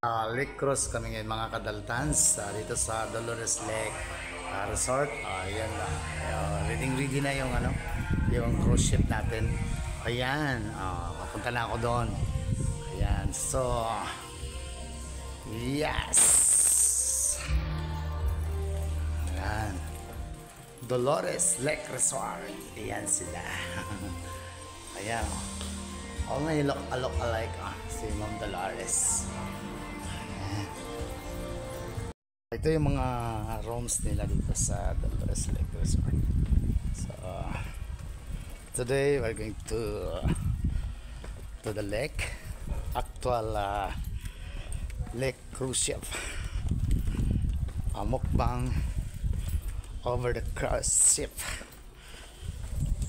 Lake Cruise kami ngayon mga kadaltans dito sa Dolores Lake Resort. Ayan na. Ready na yung yung cruise ship natin. Ayan, papunta na ako doon. Ayan, so yes. Ayan. Dolores Lake Resort. Ayan sila. Ayan. All may look alike si Ma'am Dolores. Ito yung mga rooms nila dito sa Dolores Lake Resort. So today we're going to the lake, actual lake cruise ship, mukbang over the cruise ship.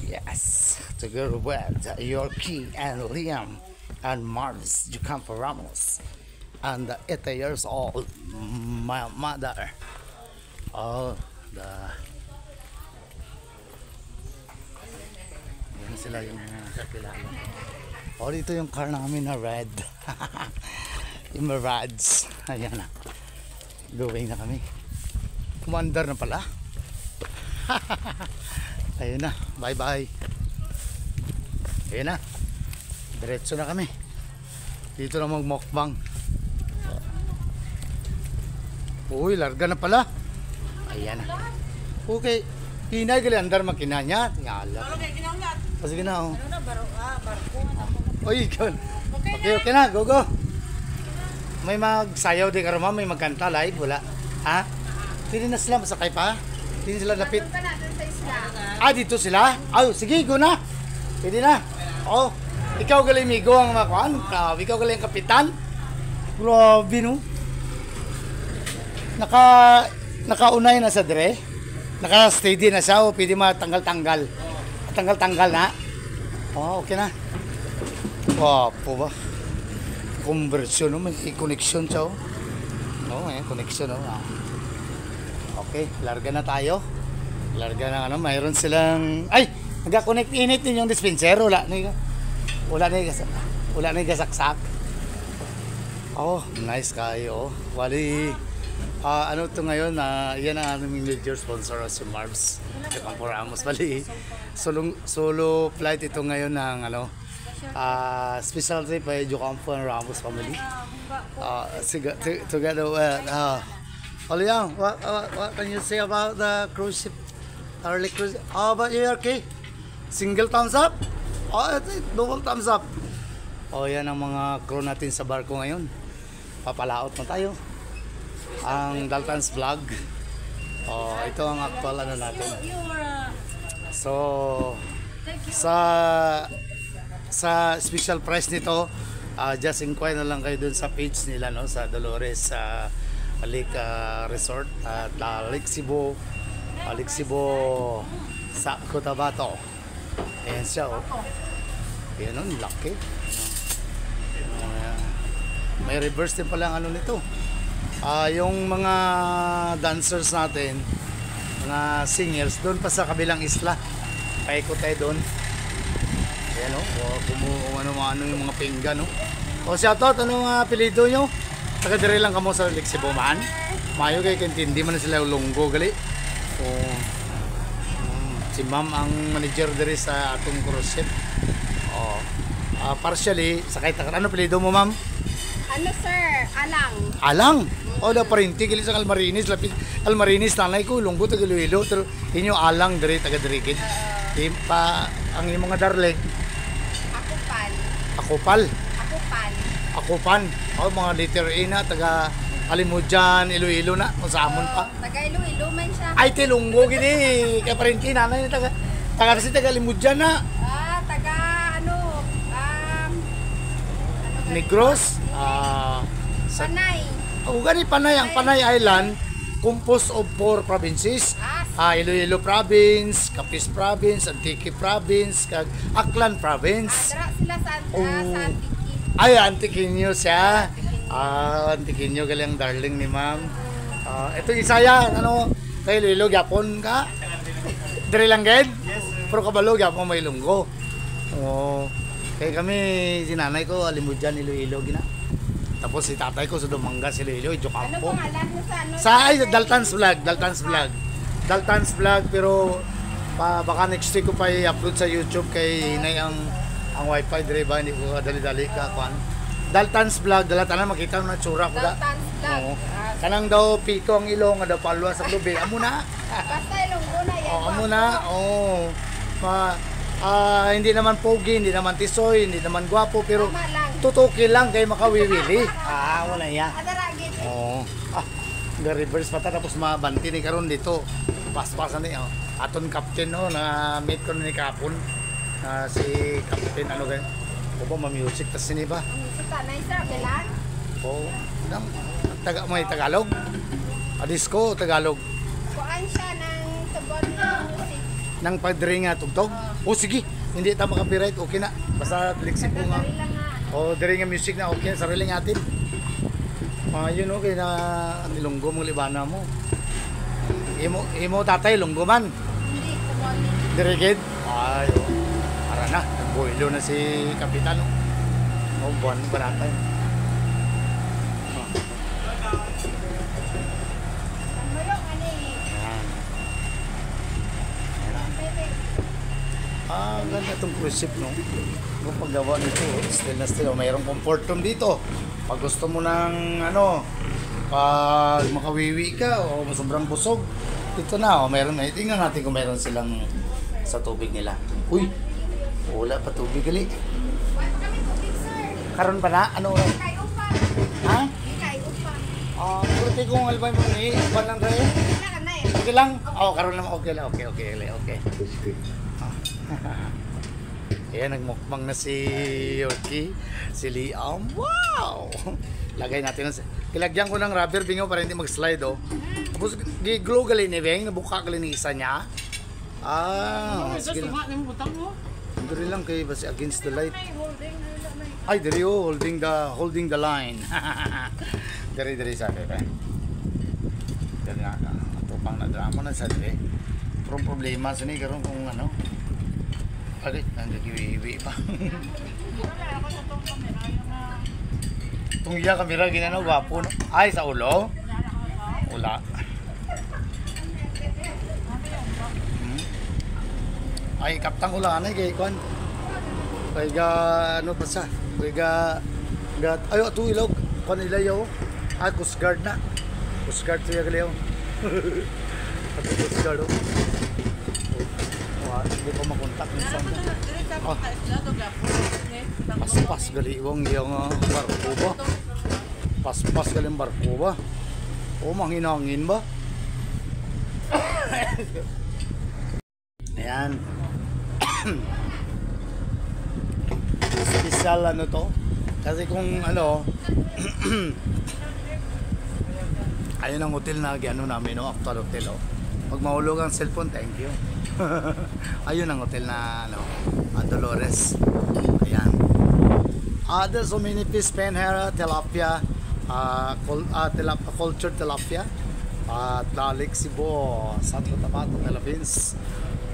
Yes, together with Yorkie and Liam and Marvis Jucampo Ramos and 8 years old my mother. Yan sila yung kakilala. Dito yung car namin na red. Yung Mirage. Ayan na. Going na kami. Commander na pala. Ayun na. Bye bye. Ayun na. Diretso na kami. Dito na magmukbang. Uy, larga na pala. Ayan na. Okay. Hinay gali andar makinanya. Ngala. Sige na oh. Uy, ikaw. Okay na. Go. May magsayaw din ka may magkanta live. Wala. Ha? Hindi na sila masakay pa? Hindi sila lapit? Dito sila? Sige, go na. Pwede na. Ikaw gali migo ang makuan. Ikaw gali ang kapitan. Grabe no. Nakaunay na sa dire. Naka-steady na siya o pwede matanggal-tanggal. Tanggal-tanggal na. Okay na. Wapo ba? Conversion, may connection siya. May connection. Okay, larga na tayo. Larga na mayroon silang nagka-connect init din yung dispenser. Wala na gasaksak. Nice kayo. Wali ito ngayon, yan ang aming major sponsor si Marv's Jucampo Ramos. Bali, solo flight ito ngayon ng special trip by Jucampo and Ramos family. Together with Oliang, what can you say about the cruise ship? Our lake cruise? But you're okay? Single thumbs up? Double thumbs up. Yan ang mga crew natin sa barko ngayon. Papalaot na tayo. Ang Daltons Vlog. Ito ang actual natin. So sa special price nito, just inquire na lang kayo dun sa page nila sa Dolores Lake Resort at Lake Cebu sa Cotabato. Ayan siya Ayan laki. May reverse din pala ang nito. Yung mga dancers natin, mga singers, doon pa sa kabilang isla. Paikot tayo doon. Ayan kung ano yung mga pinggan shoutout, anong apelido nyo? Taga-dire lang kamo sa Lake Cebu man. Mayo kayo kintindi man na sila ulunggo gali. Si ma'am ang manager dire sa atong cruise ship. Partially, sakay takan. Ano apelido mo ma'am? Sir? Alang? Da parinti kili sa Almarinis, lapit Almarinis tanay ko lunggo taga Iloilo, pero inyo Alang dire taga Dirigid. Ang mga darling. Akupan. Mga liter A na taga Alimujan, Iloilo na, kung sa amon pa. Taga Iloilo man siya. Tilunggo gini, kaya parinti nanay taga Alimujan na. Taga Negros. Panay. Panay, ang Panay Island, composed of 4 provinces. Iloilo Province, Capiz Province, Antique Province, Aklan Province. Sila sa Antique. Antique nyo siya. Antique nyo galing darling ni ma'am. Ito Isaya, kay Iloilo, Japon ka? Dire lang ged? Yes sir. Pero kabalo, Japon may lunggo. Kaya kami, sinanay ko, Alimujan, Iloilo, gina. Tapos si tatay ko sa Dumanga, si Lelio, Ano Jocampo. pangalan mo sa ano? Sa ay, Daltans Vlog, pero baka next week ko pa i-upload sa YouTube kay Hinay ang wifi dire ba, hindi ko dali-dali ka kuan. Daltans Vlog, dala tanan makita mo na tsura ko da. Daltans Vlog. Oo. Kanang daw piko ang ilong nga daw palwa sa lubi. Amo na. Basta Ilonggo na yan. Oh, amo na. Oh. Hindi naman pogi, hindi naman tisoy, hindi naman gwapo, pero Tama lang. tutuki lang kay makawiwili. Wala ya. Adaragit. Oo. Ga-reverse pa ta, tapos mabanti ni karon dito. Paspasan ni aton captain no na meet ko ni kapon. Si captain ano kay ko ba music tas sini ba? Ang tanay sa Belan. Oh, dam may Tagalog. Disco Tagalog. Kuan siya ng tubon ng music. Nang padre nga tugtog. Oh sige, hindi ta maka-copyright, okay na. Basta flexible nga. Dali lang nga. Oh, dire nga music na okay sarili nga atin. Yun okay na nilunggo mong libana mo. Imo tatay lunggo man. Hindi, tubon. Dire gid. Ay, oh. Para na, nagboilo na si kapitan. Oh, buwan ba natin? Ang mayong ani. Ayan. Bebe. Ganda itong cruise ship, no? Kung paggawa nito, still na still. Mayroong comfort room dito. Pag gusto mo ng, pag makawiwi ka o sobrang busog, ito na, mayroon na. Tingnan natin kung mayroon silang sa tubig nila. Uy, wala pa tubig gali. Wala kami tubig, sir. Karon pa na? Ano? Kay upa. Ha? Kay upa. Pwede kong albay mo ni, iban lang rin. Wala ka na eh. Okay lang? Karon lang. Okay lang. Okay. Ayan, nagmukbang na si Yorkie, si Liam. Wow! Lagay natin. Kilagyan ko ng rubber bingo para hindi mag-slide, oh. Tapos, gi-glue gali ni Beng, nabuka gali ni isa niya. Sige lang. Diri lang kay basi against the light. Ay, diri holding the line. Diri sa bebe. Diri na. Ato pang na drama na sa diri. Pero problema sa ni karon kung ano. Agay, nagkiwiwi pa. Itong iya kamera, ginano, gwapo, no? Ay, sa ulo? Wala. Ay, kaptang ulan, kay Kwan. Kay ano pa sa? Kay ayo, ito ilog. Kwan ilayaw. Coast Guard na. Coast Guard ito yung galayaw. Ito Coast Guard, oh. Hindi pa makontak minsan. Paspas gali yung barko ba? Paspas gali yung barko ba? Manghinangin ba? Ayan. Special ano to? Kasi kung ayun ang hotel na namin, no? Actual hotel, oh. Pag mahulog ang cellphone, thank you. Ayun ang hotel na Dolores. Ayan. There's so many fish, penhera, tilapia, cultured tilapia, Lalik Cebu, Santo Tomato, Philippines.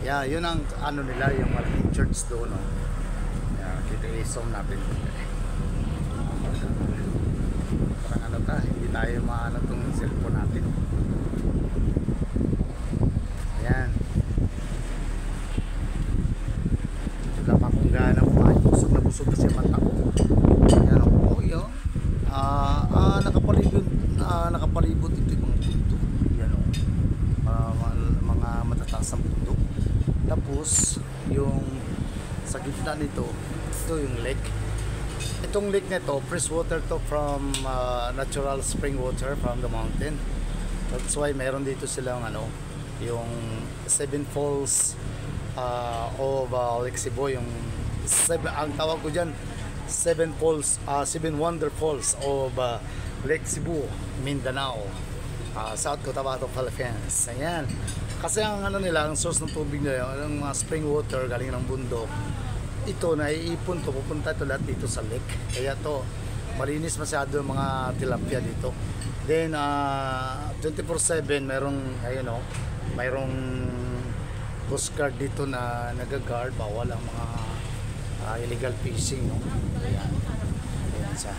Yeah, yun ang nila, yung malaking church doon, no? Yeah, kita i-zoom natin. Parang hindi tayo maano tong cellphone natin. Ayan. Wala pa akong gana kumain. Busog kasi mata ko. Ayan ako. Yun. Nakapalibot ito yung mga punto. Ayan o. Mga matataas ang punto. Tapos, yung sa gitna nito, ito yung lake. Itong lake nito, fresh water to from natural spring water from the mountain. That's why meron dito silang yung 7 falls of Lake Cebu, yung ang tawag ko dyan 7 falls, 7 wonder falls of Lake Cebu, Mindanao, South Cotabato, Philippines. Ayan. Kasi ang nila, ang source ng tubig nila, yung spring water galing ng bundok, ito naiipon to, pupunta ito lahat dito sa lake. Kaya to malinis masyado yung mga tilapia dito. Then 24/7 mayroong coast guard dito na nag-guard, bawal ang mga illegal fishing, no? Ayan siya.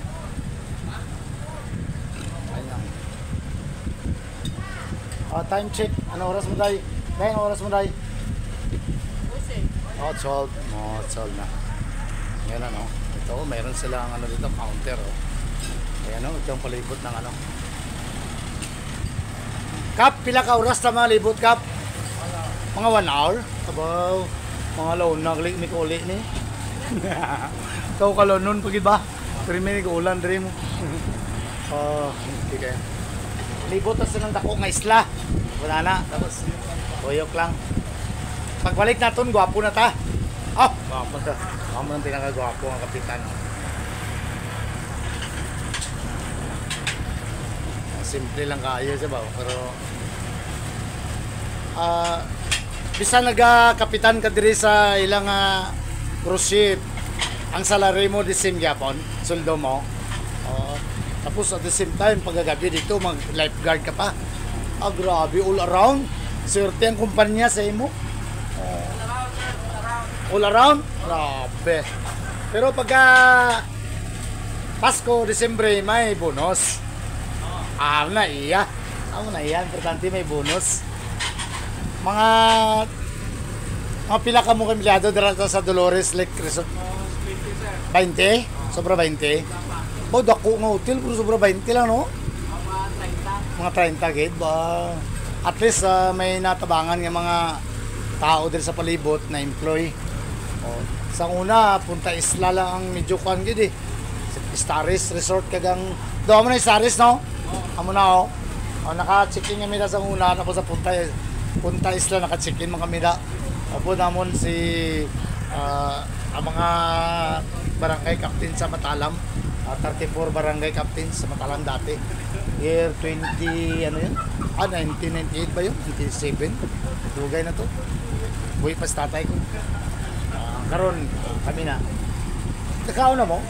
Time check. Ano oras mo, Day? Day, ano oras mo, Day? Oh, 12. Oh, 12 na. Yan ano. Ito, mayroon silang ano dito, counter. Oh. Ayan o, ito ang palibot ng ano. Kap, pila ka oras na mga libot, Kap? Mga 1 hour? Abaw, mga laon na klik ni Kuli ni. Ikaw kalon nun, pagid ba? Pero may ulan rin mo. Oh, hindi kaya. Libot na silang dako nga isla. Wala na, tapos tuyok lang. Pagbalik natin, gwapo na ta. Oh, gwapo ta. Ako mo nang pinakagwapo ang kapitan. Simple lang kayo siya ba? Pero bisa nagkapitan ka diri sa ilang cruise ship. Ang salary mo the same gyapon, suldo mo. Tapos at the same time paggabi dito mag lifeguard ka pa. Grabe, all around. Swerte ang kumpanya sa imo. All around? Grabe. Pero pagka Pasko, Disyembre, may bonus. Na iya. Na iya. Importante may bonus. Mga pila ka mo kamilado dito sa Dolores Lake Resort? 20? Sobra 20? Ba, dako nga hotel, pero sobra 20 lang, no? Mga 30 gate ba? At least may natabangan ng mga tao din sa palibot na employee. Sa una, punta isla lang ang medyo kuhan gid eh. Staris Resort kagang doon mo na Staris, no? Amo na naka-check-in kami sa una, tapos sa punta isla naka-check-in mga kami da. Tapos namon si ang mga barangay captain sa Matalam, 34 barangay captain sa Matalam dati. Year 20 ano yun? 1998 ba yun? 97. Dugay na to. Buhay pa sa tatay ko. Karon kami na. Nakao na mo?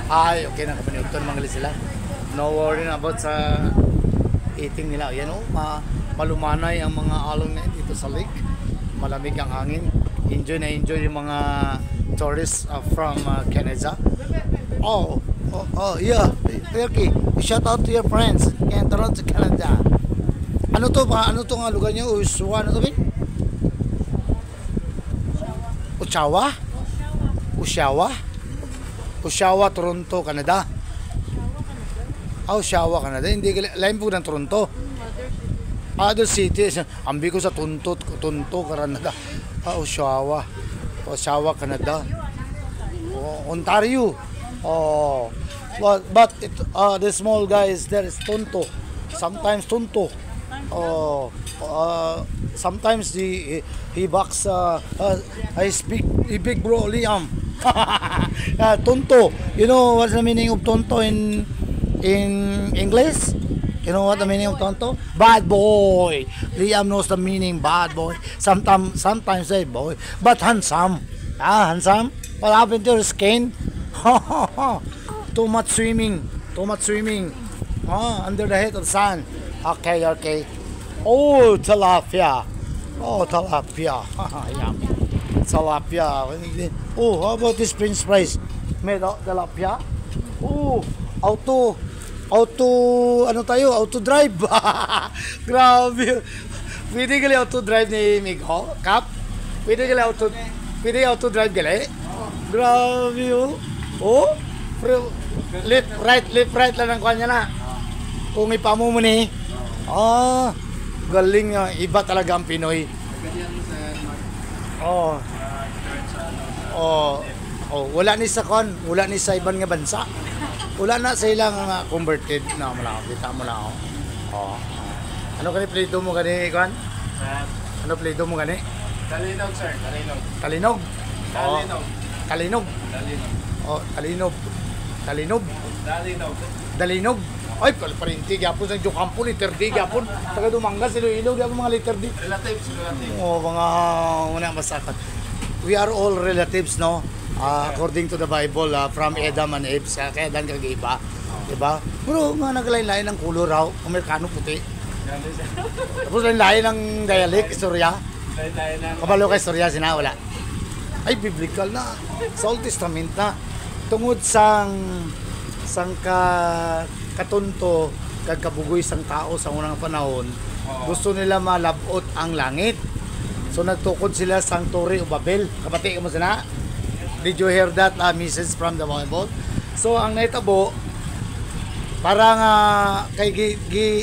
Ay, okay na kami. Ito mga sila. No worry na about sa eating nila. Yan o, malumanay ang mga alon na dito sa lake. Malamig ang hangin. Enjoy na enjoy yung mga tourists from Canada. Yeah. Okay. Shout out to your friends in Toronto, Canada. Ano to nga lugar niyo? Ano to, Bin? Oshawa, Toronto, Canada. Oshawa, Canada. Hindi lain po ng Toronto. Other cities. Ambi ko sa Tunto, Canada. Oshawa, Canada. Ontario. But the small guys there is Tonto. Sometimes Tonto. Sometimes he backs I speak big bro Liam. Tonto. You know what's the meaning of Tonto in English? You know what the meaning of Tonto? Bad boy. Liam knows the meaning bad boy. Sometimes say boy, but handsome. Handsome. What happened to your skin? Too much swimming. Under the heat of the sun. Okay. Tilapia. Yummy. Tilapia. How about this Prince Price? Made out tilapia. Auto drive. Grabe. Pwede gali auto drive ni Migo? Kap? Pwede auto drive gali? Grabe left right lang ang kanya na. Kung ipamo mo ni. Galing nga. Iba talaga ang Pinoy. Wala ni sa ibang nga bansa. Wala na sa ilang converted na kita mo lang. Ano kani plito mo gani, Kwan? Ano plito mo gani? Talinog, sir. Talinog. Dalinog. Ay, parinti gyapon sa Jocampo, liter D gyapon. Taga Dumangas, Iloilo gyapon mga liter D. Relatives. Mga masakat. We are all relatives, no? According to the Bible, from Adam and Eve, kaya dan kag-iba. Diba? Pero mga naglain-lain ng kulor raw, Amerikano puti. Tapos lain-lain ng dialect, istorya. Kabalo kay istorya, wala. Ay, biblical na. Sa Old Testament na. Tungod sang katunto kagkabugoy sang tao sa unang panahon, gusto nila malabot ang langit. So nagtukod sila sang Tore o Babel. Kapati mo sana? Did you hear that message from the Bible? So ang naitabo, parang kay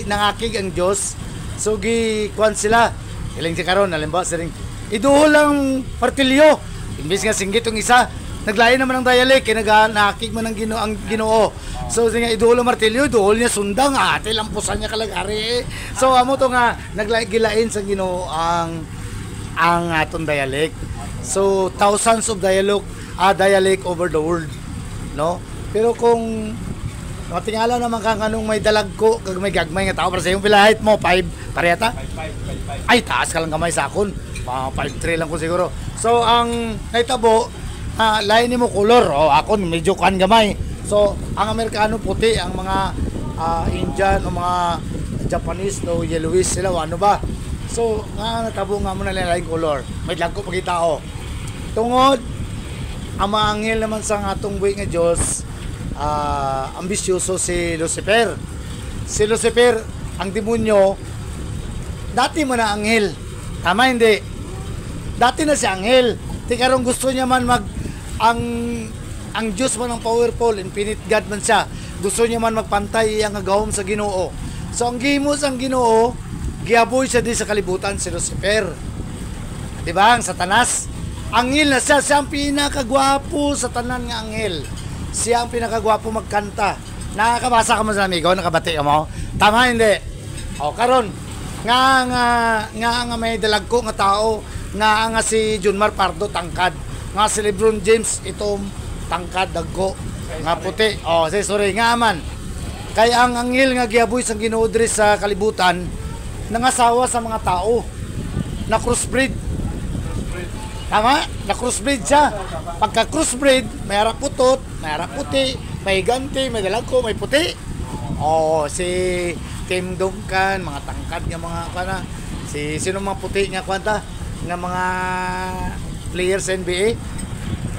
nangakig ang Diyos. So kuan sila. Ilang si karon, halimbawa siring iduol lang partilyo. Imbis nga singgit yung isa, naglain naman ang dialect, kaya nakakig man ang Ginoo. So nga iduol ang martilyo, iduol niya sundang, ate lampusan niya kalagari. So amo to nga naggilain sa Ginoo ang atong dialect. So thousands of dialect over the world, no? Pero kung matingala naman kang anong may dalagko, kag may gagmay nga tao para sa iyong pilahit mo, 5 parehata? 5. Ay, taas ka lang kamay sa akon. 5'3" lang ko siguro. So ang naitabo, lain ni mo color. Akon medyo kan gamay. So ang Amerikano puti, ang mga Indian o mga Japanese no yellowish sila, ano ba? So, natabo nga mo na lain color. May lagko pagkita ko. Tungod, ang mga anghel naman sa atong buhay nga Diyos, ambisyoso si Lucifer. Si Lucifer, ang demonyo, dati mo na anghel. Tama, hindi? Dati na si anghel. Tikarong gusto niya man ang Diyos man ang powerful, infinite God man siya. Gusto niya man magpantay ang agawom sa Ginoo. So, ang gihimo sang Ginoo, giaboy siya din sa kalibutan si Lucifer. Diba? Ang Satanas. Anghel na siya. Siya ang pinakagwapo sa tanan nga anghel. Siya ang pinakagwapo magkanta. Nakakabasa ka mo sa amigo? Nakabati ka mo? Tama, hindi? Karon. Nga may dalagko nga tao. Nga si Junmar Pardo, tangkad. Nga si Lebron James, itong tangkad, dagko. Nga puti. Sorry. Nga man. Kaya ang anghel nga giaboy sa Ginoo diri sa kalibutan, nangasawa sa mga tao na crossbreed. Tama? Na crossbreed siya. Pagka crossbreed, may harap putot, may harap puti, may ganti, may dalagko, may puti. Si Tim Duncan, mga tangkad nga mga kana. Sino mga puti nga kwanta nga mga players sa NBA.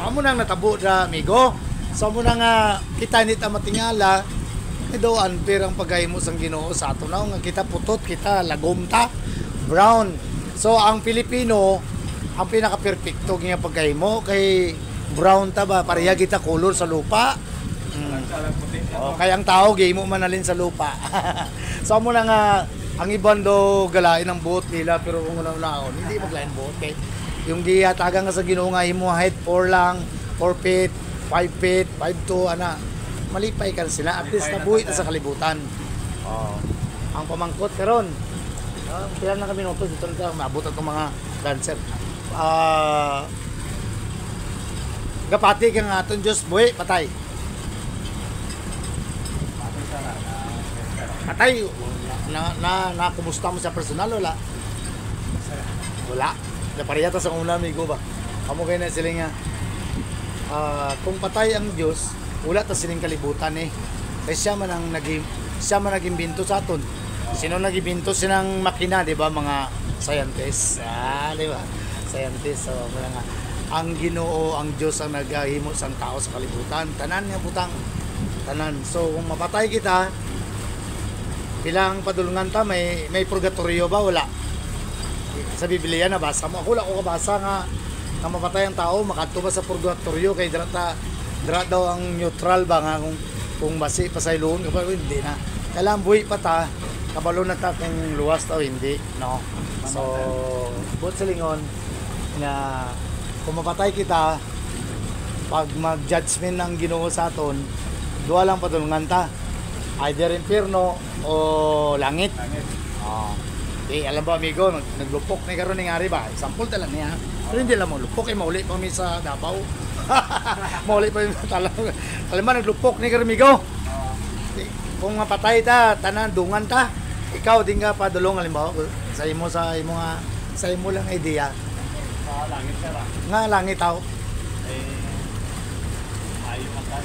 Amo nang natabo ra amigo. So mo na nga kita nita matingala daw unfair ang paghahimo sang Ginoo sa ato na nga kita putot, kita lagomta, brown. So ang Pilipino ang pinaka-perfecto nga paghahimo kay brown ta ba pareha kita color sa lupa. Kaya ang tao gihimo man nalin sa lupa. So mo na nga ang iban do galain ang buhot nila pero kung una-unaon hindi maglain buhot kay yung gihatagan nga sa Ginoo nga himo height 4 lang, 4 feet, 5 feet, 5'2" ana. Malipay kan sila at least nabuhi na sa kalibutan. Ang pamangkot karon. Kailan na kami minuto dito na maabot ang mga dancer. Gapati kang aton Diyos buhi patay. Patay na kumusta mo sa personal wala? Wala. Napariyata sa una amigo ba. Amo kay na sila nga kung patay ang Diyos wala ta sining kalibutan kasi siya man nagimbento sa aton. Sino nagimbento sinang makina, di ba, mga scientists, di ba, scientists. So nga ang Ginoo, ang Diyos ang naghahimo sang tao sa kalibutan, tanan nga butang tanan. So kung mapatay kita bilang padulungan ta, may purgatorio ba? Wala. Sa Biblia nabasa mo, ako wala ko kabasa nga mapatay ang tao makadto ba sa purgatorio kay dira daw ang neutral ba nga kung basi pasayloon kapag hindi na kailangan buhi pa ta kabalo na ta kung luwas ta o hindi, no? So buot sa lingon na kung mapatay kita pag mag-judgment ng Ginoo sa aton duwa lang padulungan ta, either impierno o langit. Alam ba amigo, naglupok ni karon ning ari ba? Example ta lang niya. Pero hindi lang mo lupok ay mauli pa mi sa Davao. Mauli pa mi talang. Alam ba naglupok ni karon amigo? Kung mapatay ta, tanan dungan ta. Ikaw din ka padulong halimbawa sa imo nga sa imo lang idea. Langit ka ba? Nga langit tao. Ayaw man ka.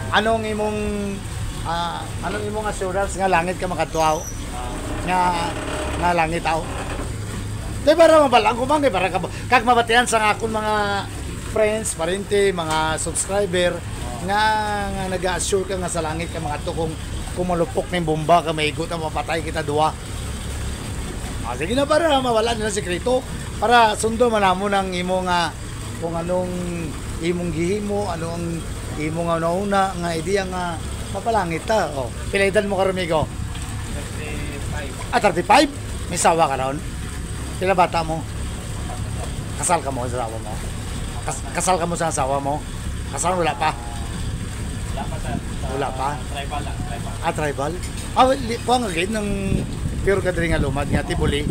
Anong imong assurance nga langit ka makatuaw? Nga langit tao. Di para mabalang ko man, para kag mabatian sa akong mga friends, parente, mga subscriber, nga nag-assure ka nga sa langit ka mga to kung malupok ng bomba ka maigot ang mapatay kita duwa. Sige na para mawala nila sekreto para sundo man namo ng imo nga kung anong imong gihimo, anong imo nga nauna nga ideya nga mapalangit ta. Oh, pila edad mo karon migo? 35. 35? May sawa ka ron? Pila bata mo? Kasal ka mo sa asawa mo? Kasal ka mo sa asawa mo? Kasal wala pa? Wala pa, sir. Wala pa? Tribal lang, tribal. Tribal? Puwang agad ng pure ka nga lumad nga tibuli.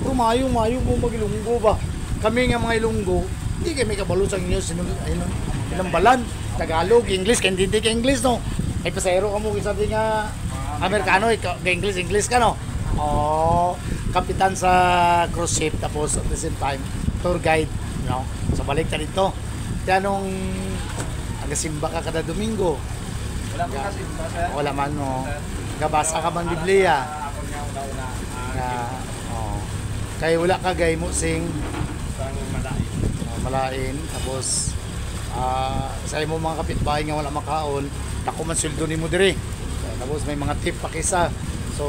Mayo mo mag-ilunggo ba? Kami nga mga ilunggo, hindi kami kabalo sa inyo sinambalan. Tagalog, English, hindi ka English no? Ay pasayro ka mo, sabi nga Amerikano, English ka no? Oh, kapitan sa cruise ship, tapos at the same time, tour guide, no? So balik ka dito. Kaya nung nagasimba ka kada Domingo, Wala pa kasi, sir. wala man no? Gabasa ka man Biblia. Ako nga una-una. Oh. Kaya wala ka gay mo sing Sang malain. malain, tapos sa imo mga kapitbahay nga wala makaon, dako man sweldo nimo diri. Tapos may mga tip pa kisa. So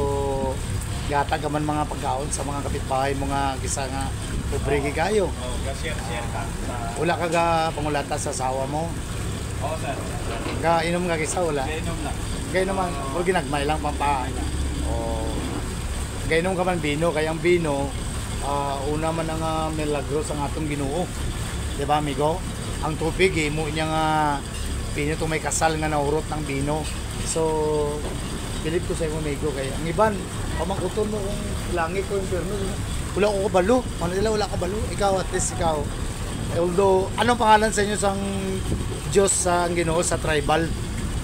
gata ka man mga pagkaon sa mga kapitbahay mo nga gisa nga pobre kayo. Oh, share ka sa... Wala ka ga pangulata sa asawa mo. Oo, sir. Ga inom nga kisa wala. Inom lang. Gay naman puro ginagmay lang pampa. Oh. Gay inom ka man bino, kaya ang bino una man ang milagro sa atong Ginoo. 'Di ba, amigo? Ang tubig mo niya nga bino to may kasal nga naurot ng bino. So bilib ko sa imo, amigo, kay ang iban pamangkuton mo kung langit ko impierno. Wala ko kabalo. Ano nila wala kabalo? Ikaw at least ikaw. Although anong pangalan sa inyo sang Diyos sa Ginoo sa tribal?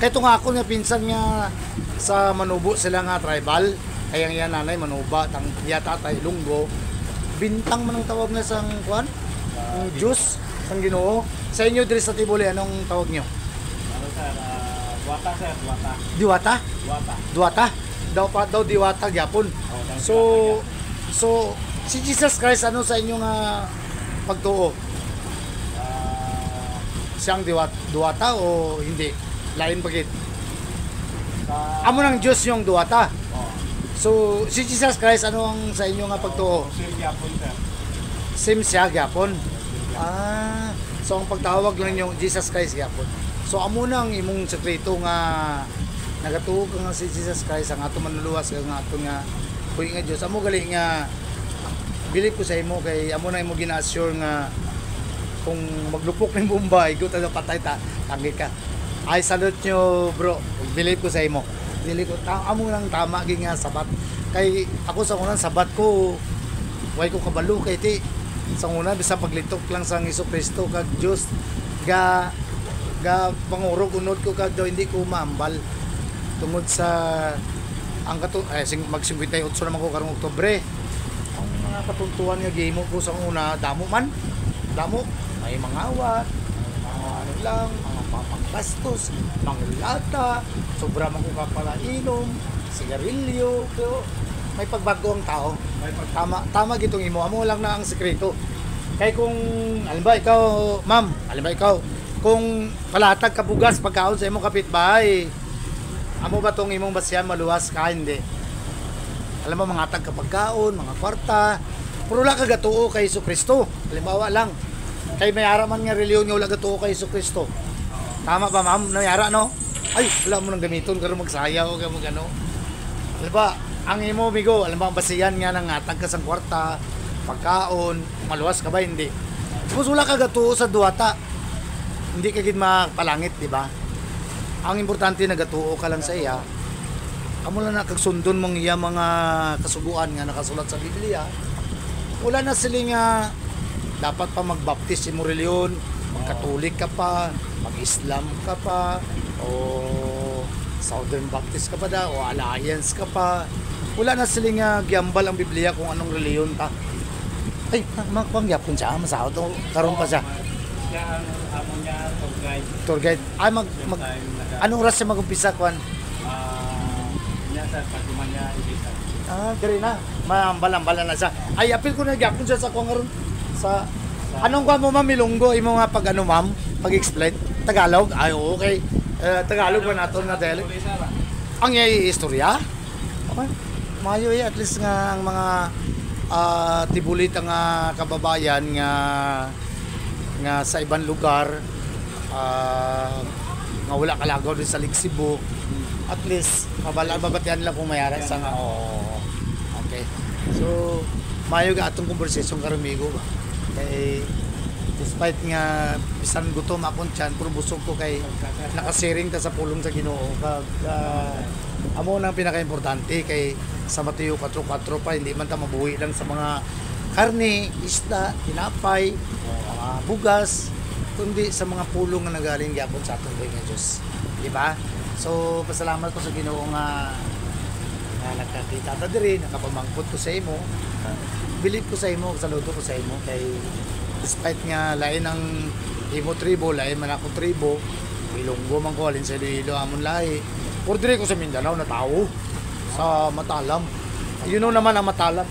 Kaya nga ako nga pinsan nga sa Manubo sila nga tribal. Kaya nga nanay Manuba, tang yata tay Lunggo. Bintang man ang tawag na sang kuan? Ang Diyos sang Ginoo. Sa inyo diri sa Tibuli anong tawag nyo? Ano, sir? Wata, sir. Wata. Diwata? Wata. Duwata? Daw diwata gyapon. Oh, So si Jesus Christ ano sa inyo nga pagtuo? Siyang duwata o hindi? Lain bagit. Amo ng Diyos yung duwata. Oh. So si Jesus Christ ano ang sa inyo nga pagtuo? Sir Yapon, sir. Same siya gyapon. So ang pagtawag lang yung Jesus Christ gyapon. So amo nang imong sekreto nga nagatuo ka nga si Jesus Christ ang ato manluluwas nga ato nga kuy nga Dios. Amo gali nga bilib ko sa imo kay amo na imo gina-assure nga kung maglupok ng bomba igot na patay tangi ka. Ay salute nyo bro. Bilib ko sa imo. Bilib ko amo nang tama gi nga sabat. Kay ako sa unang sabat ko way ko kabalo kay ti sa una bisan paglitok lang sa Jesucristo kag Dios ga pangurog unod ko kag daw hindi ko maambal tungod sa ang mag 58 naman ko karong Oktubre. Ang mga katuntuan nga gihimo ko sa una damo may mangawat, ano lang, mga papanggastos, manglata, sobra man ko kapalainom, sigarilyo, pero may pagbago ang tao. Tama gitong imo. Amo lang na ang sekreto. Kay kung alimba ikaw, ma'am, kung palatag ka bugas pagkaon sa imong kapitbahay, amo ba tong imong basyan maluwas ka hindi? Alam mo mga tag ka pagkaon, mga kwarta, puro la ka gatuo kay Jesucristo. Halimbawa lang, kay mayara man nga reliyon nga wala gatuo kay Jesucristo. Tama ba, ma'am? Nayara no? Ay, wala mo nang gamiton karon magsayaw ka mag ano. Halimbawa, ang imo migo, alam mo basiyan nga nang atag ka sang kwarta, pagkaon, maluwas ka ba hindi? Tapos wala ka gatuo sa duwata. Hindi ka gid mapalangit, di ba? Ang importante nagatuo ka lang sa iya. Amo lang nakagsundon mong iya mga kasuguan nga nakasulat sa Biblia. Wala na sila nga dapat pa magbaptis mo reliyon, mag-Katolik ka pa, mag-Islam ka pa, o Southern Baptist ka pa da, o Alliance ka pa. Wala na sila nga giambal ang Biblia kung anong reliyon ta. Ay, magpangyapon siya, masahod to, karon pa siya. Siya ang amo niya, Tour guide. Ay, anong oras siya mag-umpisa, Kwan? niya, sir, pagkuman niya, ibisa. Diri na. Maambal-ambalan na siya. Ay, apil ko na gyapon siya sa Kwan karon. Sa anong Kwan mo, ma'am, Ilonggo, imo nga pag ano, ma'am, pag-explain? Tagalog? Ay, okay. Tagalog ba nato nga dahil? Ang istorya? Okay. Mayo at least nga ang mga tibulit ang kababayan nga sa ibang lugar nga wala kalagaw din sa Cebu. At least mabatian lang kung mayara sa nga okay. So mayo ga atong conversation karumigo ba. Kay despite nga bisan gutom akong tiyan pero busog ko kay nakasiring ta sa pulong sa Ginoo kag amo nang pinaka-importante kay sa Mateo 4:4 pa hindi man ta mabuhi lang sa mga karne, isda, tinapay, mga bugas kundi sa mga pulong nga nagaling gyapon sa atong Panginoon Diyos. Di ba? So pasalamat ko sa Ginoo nga nagkakita ta diri, nakapamangkot ko sa imo. Bilib ko sa imo, saludo ko sa imo kay despite nga lain ang imo tribo, lain man ako tribo, Ilonggo man ko alin sa Iloilo amon lahi. Or dire ko sa Mindanao na tao sa Matalam. You know naman ang Matalam.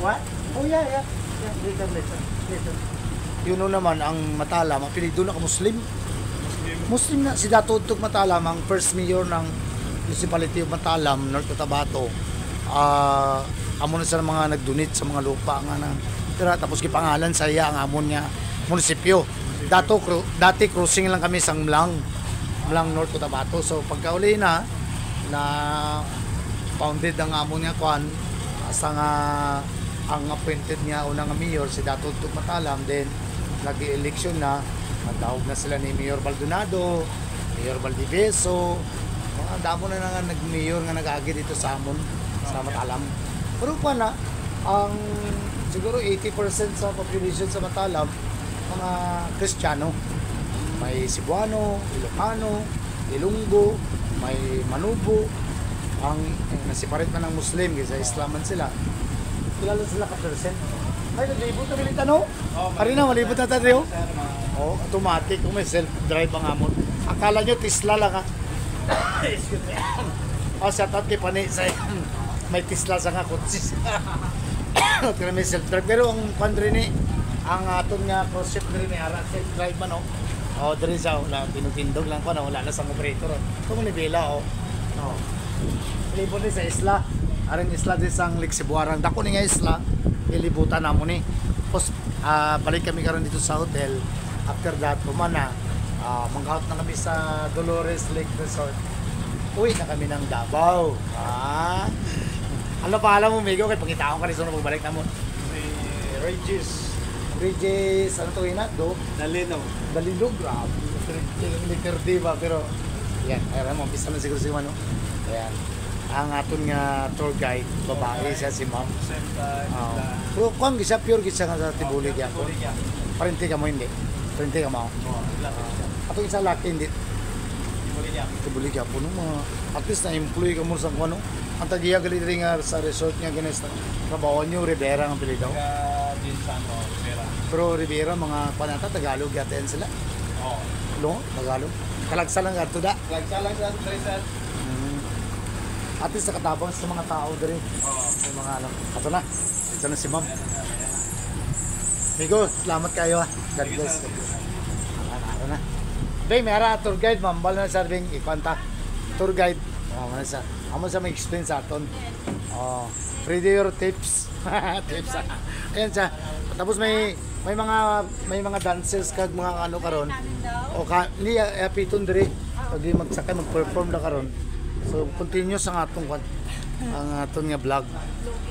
What? Oh yeah. Later. You know naman ang Matalam, ang apelyido na ka Muslim. Muslim na si Dato Tug Matalam, ang first mayor ng municipality of Matalam, North Cotabato. Amo na sa mga nag-donate sa mga lupa nga na tira tapos gipangalan sa iya ang amon nga munisipyo. Dati crossing lang kami sang Mlang North Cotabato. So pagkauli na founded ang amon nga kwan sa nga ang appointed nga unang mayor si Dato Tug Matalam, then nag-election na, nagtawag na sila ni Mayor Baldonado, Mayor Valdiviso, mga damo na nga nag-mayor nga nag-agi dito sa amon sa Matalam. Pero kwan na ang siguro 80% sa population sa Matalam mga Kristiyano. May Cebuano, Ilocano, Ilonggo, may Manubo. Ang nasiparit man ng Muslim kasi Islam man sila. Kilala sila ka percent. Ay, naglibot na bilita no? Karina, malibot na tayo. Oh, automatic kung may self-drive ang amon. Akala nyo Tesla lang ha. Excuse me. Shout out kay Pani sa may Tesla sa nga kutsis. Kaya may self-drive. Pero ang pandre ni ang aton nga cross-ship rin ni Ara self-drive man oh. Oh, diri sa wala pinutindog lang ko na wala na sa operator. Ito mo ni Bela oh. Oh. Libot ni sa isla. Aring isla di sang Cebuarang. Dako ni nga isla. Ilibutan na mo ni. Tapos balik kami karon dito sa hotel. After that, pumana. Mang-out na kami sa Dolores Lake Resort. Uwi na kami ng Davao. Ano pa alam mo, Migo? Kaya pangitaon ka rin sa pagbalik na mo. Regis, ano to yun? Dalino, grabe. Kilometer diba? Pero, yan, ayan mo, pisa na siguro si Mano. Ayan. Ang aton nga tour guide, babae siya si Ma'am. Pero kung gisa, pure gisa nga sa Tibulig yan. Parinti ka mo hindi. Parinti ka mo. Atong isa laki hindi. Tibulig yan po nung mga, at least na-employee ka mo sa ano. Ang tagiya gali rin nga sa resort niya ganes na trabaho nyo, Rivera ang pili daw. Pero Rivera, mga panata, Tagalog yatin sila. No? Tagalog. Kalagsa lang ato da. Kalagsa lang sa Trisal. At least nakatabang sa mga tao diri. Yung mga ano. Ato na. Ito na si Ma'am. Migo, salamat kayo ha. God bless. Ano na. Day, may ara tour guide, Ma'am. Bala na sa ring ikwanta. Tour guide. Amo sa may explain sa aton. Free your tips. Tips. Ayan siya. Tapos may mga dancers kag mga ano karon. O ni apiton diri. Pag magsakay mag-perform na karon. So continuous ang atong ang aton nga vlog.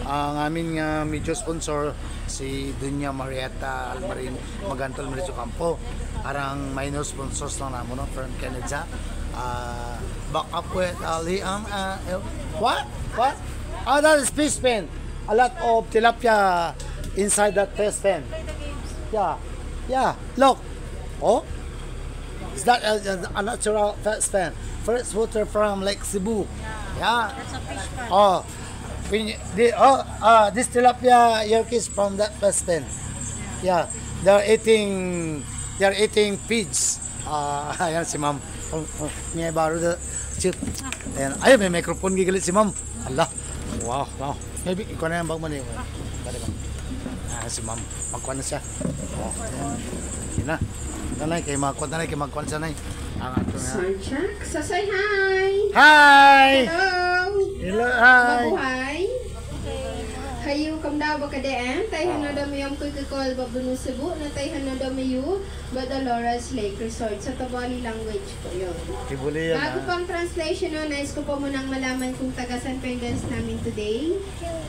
Ang amin nga medyo sponsor si Dunya Marietta Almarin Magantol Mauricio Campo. Arang minor sponsors lang namo no from Canada. Back up with Ali what? That is fish pen. A lot of tilapia inside that fish pen. Yeah. Look. Oh, is that a natural fish pen? Fresh water from Lake Cebu. Yeah. That's a fish pan. This tilapia Yerkes from that fish pen. Yeah. They're eating pigs. Ayan si Ma'am. May baro the chip. Ayan. Ay, may microphone gigalit si Ma'am. Allah. Wow. Maybe ikaw na yung bag mo niyo. Bali ba? Si ma'am. Magkuhan na siya. Oh, yun na. Nanay, kay magkuhan nanay, kay magkuhan siya nay. Ang ato na. Sound check. So say hi. Hi! Hello. Hello, hi! Mabuhay. Hayu kam daw ba kadaan? Tayhan na daw mayong kuy-kukol babunu Cebu na tayhan na daw mayu Badaloras Lake Resort sa Tabali language po yun. Kibuli yan Bago ha. pang translation nun, nais ko po munang malaman kung taga-san pa yung guest namin today.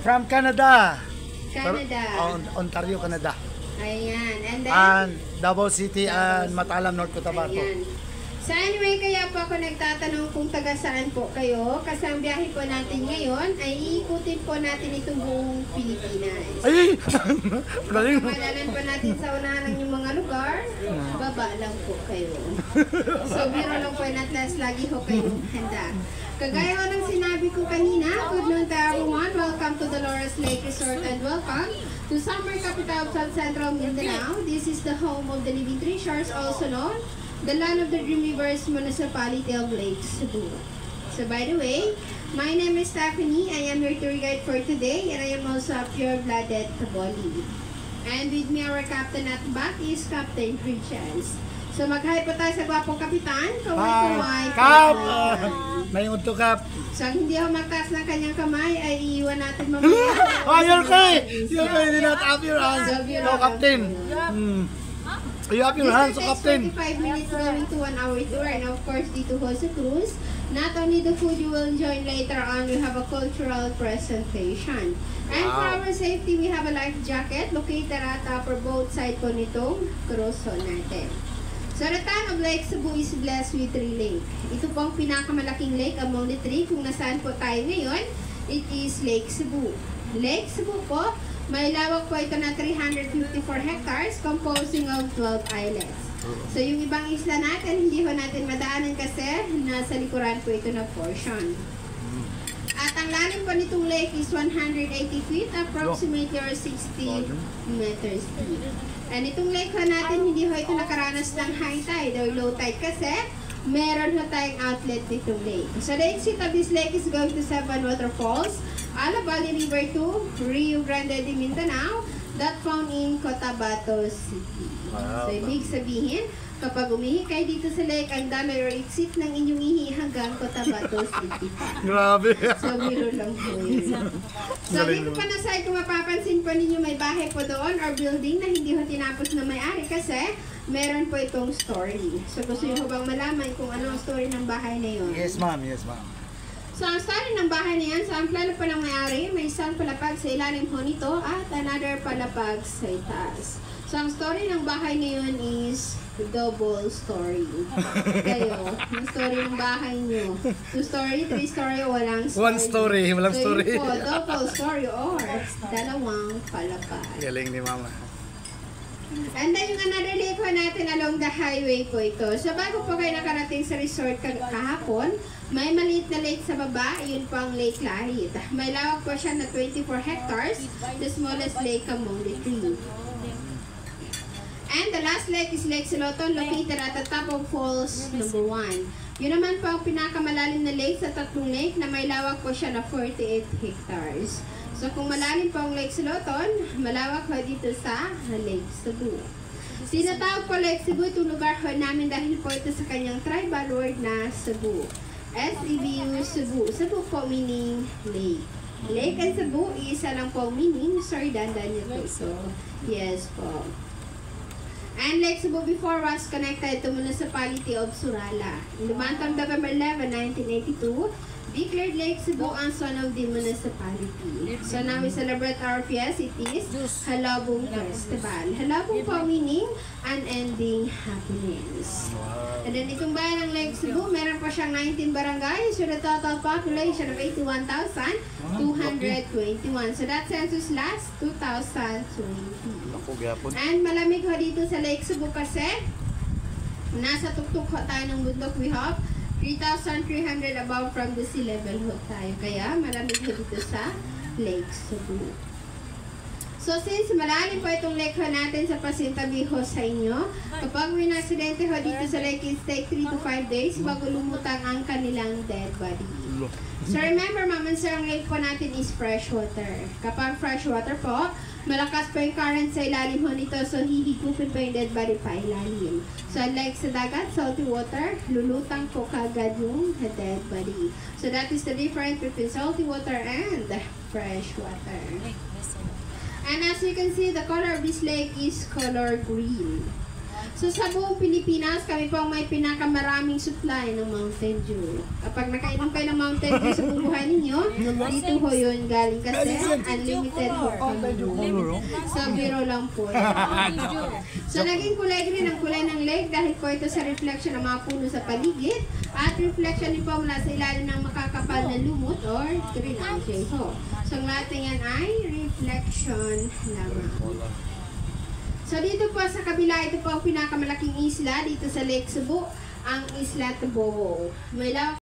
From Canada. Canada. Ontario, Canada. Ayan. And then, And Davao City and Matalam, North Cotabato. ayan. So anyway, kaya po ako nagtatanong kung taga saan po kayo. Kasi ang biyahe po natin ngayon ay iikutin po natin itong buong Pilipinas. Ay! Galing! Malalan po natin sa unahan ng yung mga lugar, baba lang po kayo. So biro lang po at last lagi ho kayong handa. Kagaya ko ng sinabi ko kanina, good noon to everyone. Welcome to Dolores Lake Resort and welcome to summer capital of South Central Mindanao. This is the home of the Living Three Shores, also known the land of the Dream Rivers Municipality of Lake Cebu. So by the way, my name is Stephanie. I am your tour guide for today and I am also a pure-blooded Kaboli. And with me, our captain at back is Captain Richards. So mag-hi po tayo sa gwapong kapitan. Kaway-kaway. Kap! May unto Kap. So ang hindi ako magtaas ng kanyang kamay ay iiwan natin mamaya. Oh, you're okay! You're okay! You not have your hands. No, Captain. You have your hands, This Captain. takes 25 minutes going to 1 hour tour, and of course dito ho sa cruise, not only the food you will enjoy later on, we have a cultural presentation. And for Wow. our safety, we have a life jacket located at upper both side po nitong cruise ho natin. So the town of Lake Cebu is blessed with 3 lakes. Ito po ang pinakamalaking lake among the 3 kung nasaan po tayo ngayon. It is Lake Cebu. Lake Cebu po, may lawak po ito na 354 hectares composing of 12 islands. So yung ibang isla natin, hindi ho natin madaanan kasi nasa likuran po ito na portion. At ang lalim po nitong lake is 180 feet, approximately or 60 meters deep. And itong lake ho natin, hindi ho ito nakaranas ng high tide or low tide kasi meron ho tayong outlet nitong lake. So the exit of this lake is going to 7 waterfalls, Alabali River to Rio Grande de Mindanao, that found in Cotabato City. Wow. So ibig sabihin, kapag umihi kayo dito sa lake, ang dami or exit ng inyong ihi hanggang Cotabato City. Grabe. So, biro lang po yun. So, dito pa na side, kung mapapansin po ninyo, may bahay po doon or building na hindi ho tinapos na may-ari kasi meron po itong story. So, gusto nyo bang malaman kung ano ang story ng bahay na yun? Yes, ma'am. Yes, ma'am. So, ang story ng bahay na yan, so ang plano pa ng may-ari, may isang palapag sa ilalim ho nito at another palapag sa itaas. So, ang story ng bahay na yun is double story. Kayo, yung story ng bahay nyo. 2 story, 3 story, walang story. One story, walang so, story. yun po, double story or dalawang palapag. Galing ni mama. And then yung another lake po natin along the highway po ito. So bago po kayo nakarating sa resort kahapon, may maliit na lake sa baba, yun po ang Lake Lahit. May lawak po siya na 24 hectares, the smallest lake among the 3. And the last lake is Lake Siloton, located at the top of Falls number 1. Yun naman po ang pinakamalalim na lake sa tatlong lake na may lawak po siya na 48 hectares. So kung malalim po ang Lake Siloton, malawak po dito sa Lake Cebu. Tinatawag po Lake Cebu itong lugar po namin dahil po ito sa kanyang tribal word na Cebu. S-E-B-U, Cebu. Cebu po meaning lake. Lake and Cebu, isa lang po meaning. Sorry, dandan niyo po. So, yes po. And Lake Cebu before was connected to municipality of Surala. In the month of November 11, 1982, declared Lake Cebu as one of the municipality. So now we celebrate our fiesta. It is Halabong Festival. Halabong po meaning unending happiness. And then itong bayan ng Lake Cebu, meron po siyang 19 barangays with a total population of 81,221. So that census last 2020. Ako gyapon. And malamig ho dito sa Lake Cebu kasi nasa tuktok ho tayo ng bundok. We have 3,300 above from the sea level ho tayo. Kaya malamig ho dito sa Lake Cebu. So since malalim po itong lake ho natin sa pasintabi ho sa inyo, kapag may aksidente ho dito sa lake, it take 3 to 5 days bago lumutang ang kanilang dead body. So remember, Ma'am and Sir, ang lake po natin is fresh water. Kapag fresh water po, malakas po yung current sa ilalim ho nito, so hihigupin po yung dead body pa ilalim. So unlike sa dagat, salty water, lulutang po kagad yung dead body. So that is the difference between salty water and fresh water. And as you can see, the color of this lake is color green. So sa buong Pilipinas, kami po ang may pinakamaraming supply ng Mountain Dew. Kapag nakainom kayo ng Mountain Dew sa bubuhay ninyo, dito ho yun galing kasi unlimited ho kami. So biro lang po. So naging kulay green ang kulay ng lake dahil po ito sa reflection ng mga puno sa paligid at reflection din po mula sa ilalim ng makakapal na lumot or green algae ho. So ang lahat yan ay reflection lamang. So dito po sa kabila, ito po ang pinakamalaking isla dito sa Lake Cebu, ang Isla Tubo. May lawak